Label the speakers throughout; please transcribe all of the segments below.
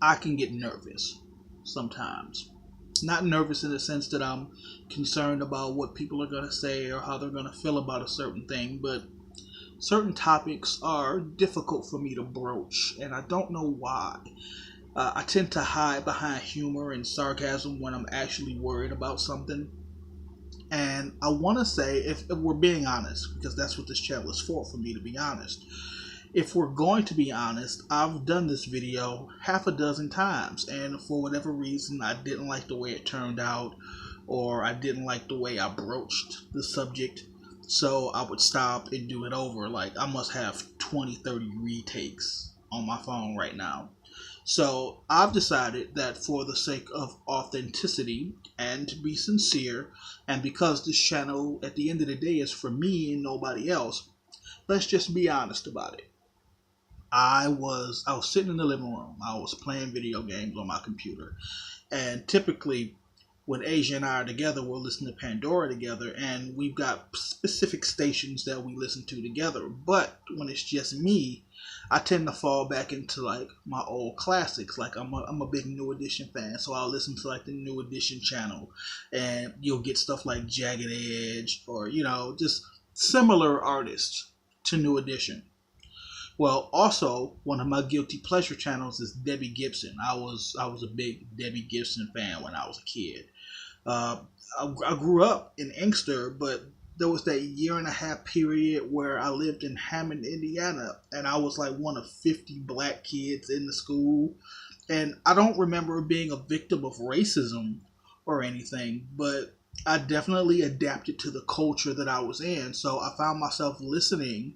Speaker 1: I can get nervous sometimes. Not nervous in the sense that I'm concerned about what people are going to say or how they're going to feel about a certain thing, but certain topics are difficult for me to broach, and I don't know why. I tend to hide behind humor and sarcasm when I'm actually worried about something. And I want to say, if we're being honest, because that's what this channel is for me to be honest. If we're going to be honest, I've done this video half a dozen times, and for whatever reason, I didn't like the way it turned out, or I didn't like the way I broached the subject, so I would stop and do it over. Like, I must have 20, 30 retakes on my phone right now. So I've decided that for the sake of authenticity and to be sincere, and because this channel at the end of the day is for me and nobody else, let's just be honest about it. I was sitting in the living room. I was playing video games on my computer. And typically when Asia and I are together, we'll listen to Pandora together, and we've got specific stations that we listen to together. But when it's just me, I tend to fall back into like my old classics. Like I'm a big New Edition fan, so I'll listen to like the New Edition channel, and you'll get stuff like Jagged Edge or just similar artists to New Edition. Well, also one of my guilty pleasure channels is Debbie Gibson. I was a big Debbie Gibson fan when I was a kid. Uh, I grew up in Inkster, but there was that year and a half period where I lived in Hammond, Indiana, and I was like one of 50 black kids in the school. And I don't remember being a victim of racism or anything, but I definitely adapted to the culture that I was in. So I found myself listening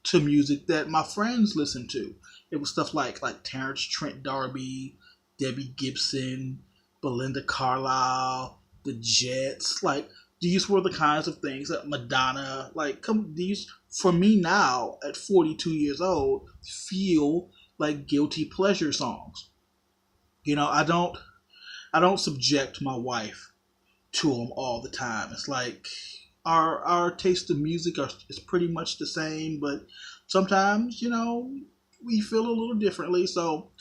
Speaker 1: to music that my friends listened to. It was stuff like Terrence Trent D'Arby, Debbie Gibson, Belinda Carlisle, the Jets. Like, these were the kinds of things that Madonna, these, for me now, at 42 years old, feel like guilty pleasure songs. I don't subject my wife to them all the time. It's like our taste of music is pretty much the same, but sometimes, we feel a little differently. So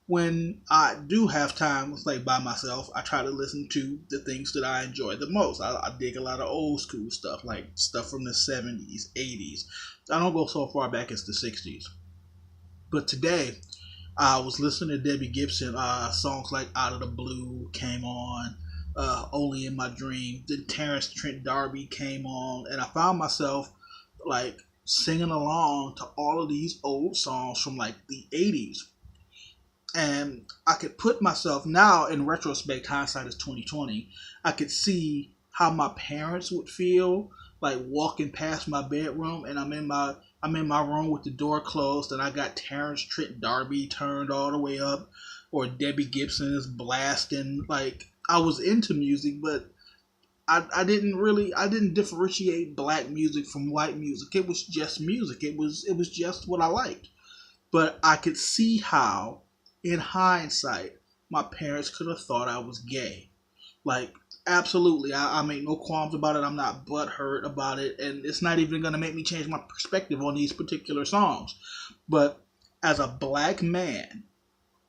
Speaker 1: when I do have time, like by myself, I try to listen to the things that I enjoy the most. I dig a lot of old school stuff, like stuff from the 70s, 80s. I don't go so far back as the 60s. But today, I was listening to Debbie Gibson. Songs like Out of the Blue came on. Only in My Dream. Then Terrence Trent D'Arby came on, and I found myself like singing along to all of these old songs from like the 80s. And I could put myself now, in retrospect, hindsight is 2020, I could see how my parents would feel like walking past my bedroom, and I'm in my room with the door closed, and I got Terrence Trent D'Arby turned all the way up, or Debbie Gibson is blasting. Like, I was into music, but I didn't differentiate black music from white music. It was just music. It was just what I liked. But I could see how, in hindsight, my parents could have thought I was gay. Like, absolutely. I make no qualms about it. I'm not butthurt about it. And it's not even going to make me change my perspective on these particular songs. But as a black man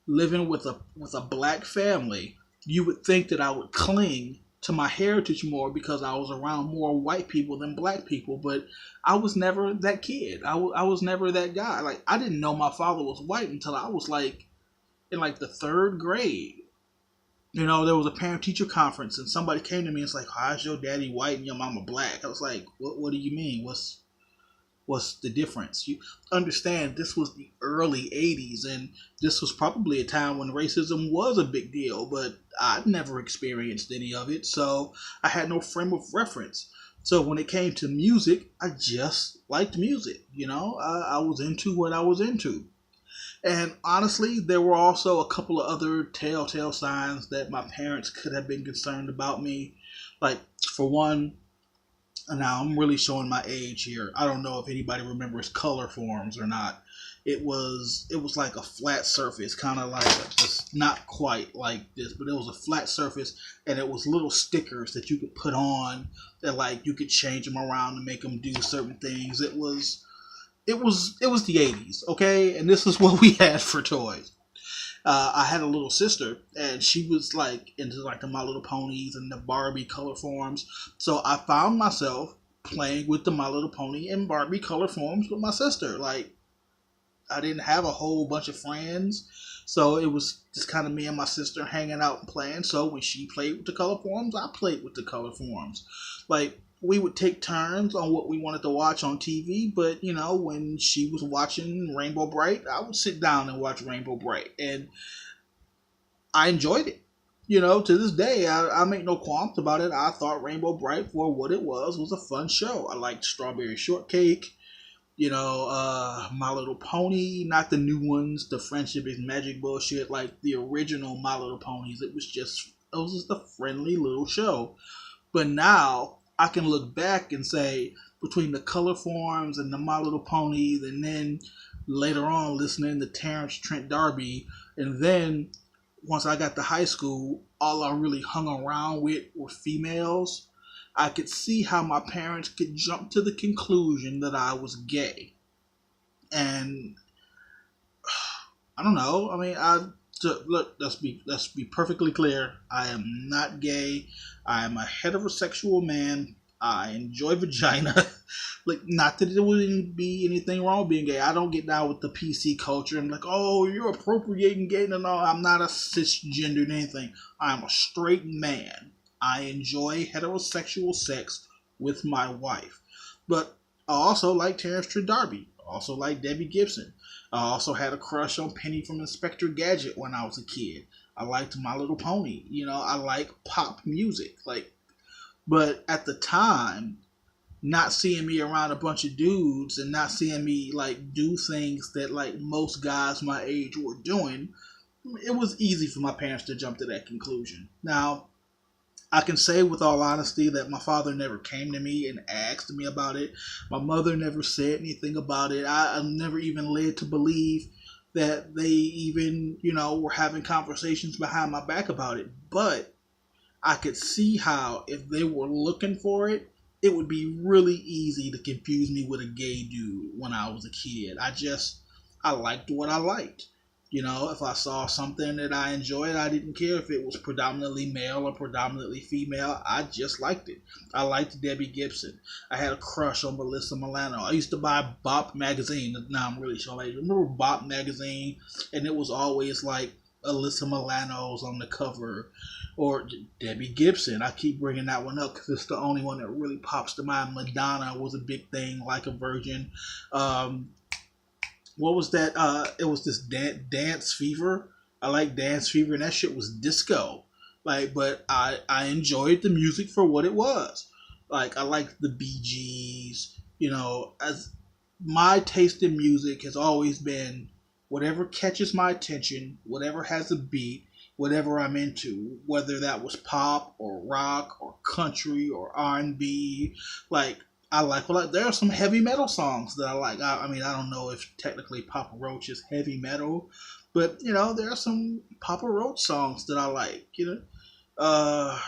Speaker 1: living with a black family, you would think that I would cling to my heritage more because I was around more white people than black people. But I was never that kid. I was never that guy. Like, I didn't know my father was white until I was like in like the third grade. There was a parent-teacher conference, and somebody came to me and was like, "How's your daddy white and your mama black?" I was like, "What do you mean? What's the difference?" You understand, this was the early 80s, and this was probably a time when racism was a big deal, but I'd never experienced any of it, so I had no frame of reference. So when it came to music, I just liked music. I was into what I was into. And honestly, there were also a couple of other telltale signs that my parents could have been concerned about me. Like, for one, and now I'm really showing my age here. I don't know if anybody remembers color forms or not. It was like a flat surface, kind of like just not quite like this, but it was a flat surface, and it was little stickers that you could put on that like you could change them around to make them do certain things. It was the 80s, okay? And this is what we had for toys. I had a little sister, and she was like into like the My Little Ponies and the Barbie color forms. So I found myself playing with the My Little Pony and Barbie color forms with my sister. Like, I didn't have a whole bunch of friends, so it was just kind of me and my sister hanging out and playing. So when she played with the color forms, I played with the color forms. Like, we would take turns on what we wanted to watch on TV, but you know, when she was watching Rainbow Bright, I would sit down and watch Rainbow Bright, and I enjoyed it. You know, to this day, I make no qualms about it. I thought Rainbow Bright, for what it was a fun show. I liked Strawberry Shortcake, you know, My Little Pony, not the new ones, the Friendship is Magic bullshit, like the original My Little Ponies. It was just a friendly little show. But now I can look back and say, between the color forms and the My Little Ponies, and then later on listening to Terrence Trent D'Arby, and then once I got to high school, all I really hung around with were females. I could see how my parents could jump to the conclusion that I was gay. And I don't know. I mean, look. Let's be perfectly clear. I am not gay. I am a heterosexual man. I enjoy vagina. Like, not that there wouldn't be anything wrong with being gay. I don't get down with the PC culture and like, oh, you're appropriating gay. No, I'm not a cisgendered anything. I'm a straight man. I enjoy heterosexual sex with my wife. But I also like Terrence Trent D'Arby. I also like Debbie Gibson. I also had a crush on Penny from Inspector Gadget when I was a kid. I liked My Little Pony. You know, I like pop music. Like, but at the time, not seeing me around a bunch of dudes and not seeing me like do things that like most guys my age were doing, it was easy for my parents to jump to that conclusion. Now, I can say with all honesty that my father never came to me and asked me about it. My mother never said anything about it. I'm never even led to believe that they even, you know, were having conversations behind my back about it. But I could see how if they were looking for it, it would be really easy to confuse me with a gay dude when I was a kid. I liked what I liked. You know, if I saw something that I enjoyed, I didn't care if it was predominantly male or predominantly female. I just liked it. I liked Debbie Gibson. I had a crush on Melissa Milano. I used to buy Bop magazine. Now I'm really sure. I remember Bop magazine, and it was always like Alyssa Milano's on the cover, or Debbie Gibson. I keep bringing that one up because it's the only one that really pops to mind. Madonna was a big thing, Like a Virgin. Um, what was that? It was this Dance Fever. I like Dance Fever, and that shit was disco. Like, but I enjoyed the music for what it was. Like, I liked the Bee Gees. You know, as my taste in music has always been whatever catches my attention, whatever has a beat, whatever I'm into, whether that was pop or rock or country or R&B. Like, I like, there are some heavy metal songs that I like. I mean, I don't know if technically Papa Roach is heavy metal, but you know, there are some Papa Roach songs that I like. You know, I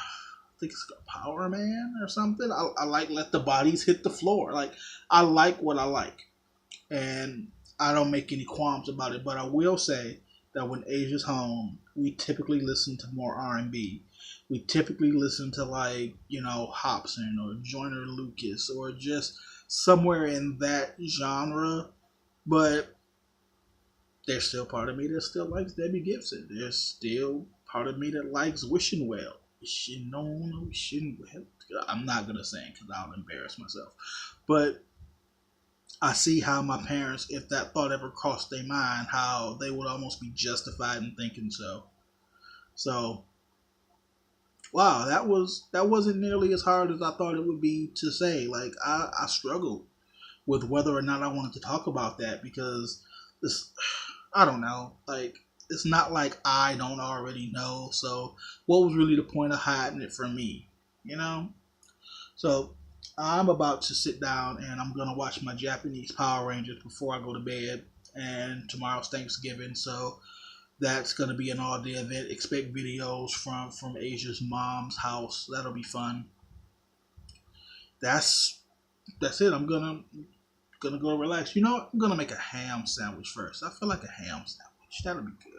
Speaker 1: think it's called Power Man or something. I like Let the Bodies Hit the Floor. Like, I like what I like, and I don't make any qualms about it. But I will say that when Asia's home, we typically listen to more R&B. We typically listen to, like, you know, Hobson or Joyner Lucas or just somewhere in that genre. But there's still part of me that still likes Debbie Gibson. There's still part of me that likes Wishing Well. Wishing on, wishing well. I'm not gonna sing because I'll embarrass myself. But I see how my parents, if that thought ever crossed their mind, how they would almost be justified in thinking so. So, wow, that wasn't nearly as hard as I thought it would be to say. Like, I struggled with whether or not I wanted to talk about that because this, I don't know. Like, it's not like I don't already know. So, what was really the point of hiding it from me? You know? So, I'm about to sit down and I'm going to watch my Japanese Power Rangers before I go to bed. And tomorrow's Thanksgiving, so that's going to be an all day event. Expect videos from Asia's mom's house. That'll be fun. That's it. I'm gonna go relax. You know what? I'm gonna make a ham sandwich first. I feel like a ham sandwich. That'll be good.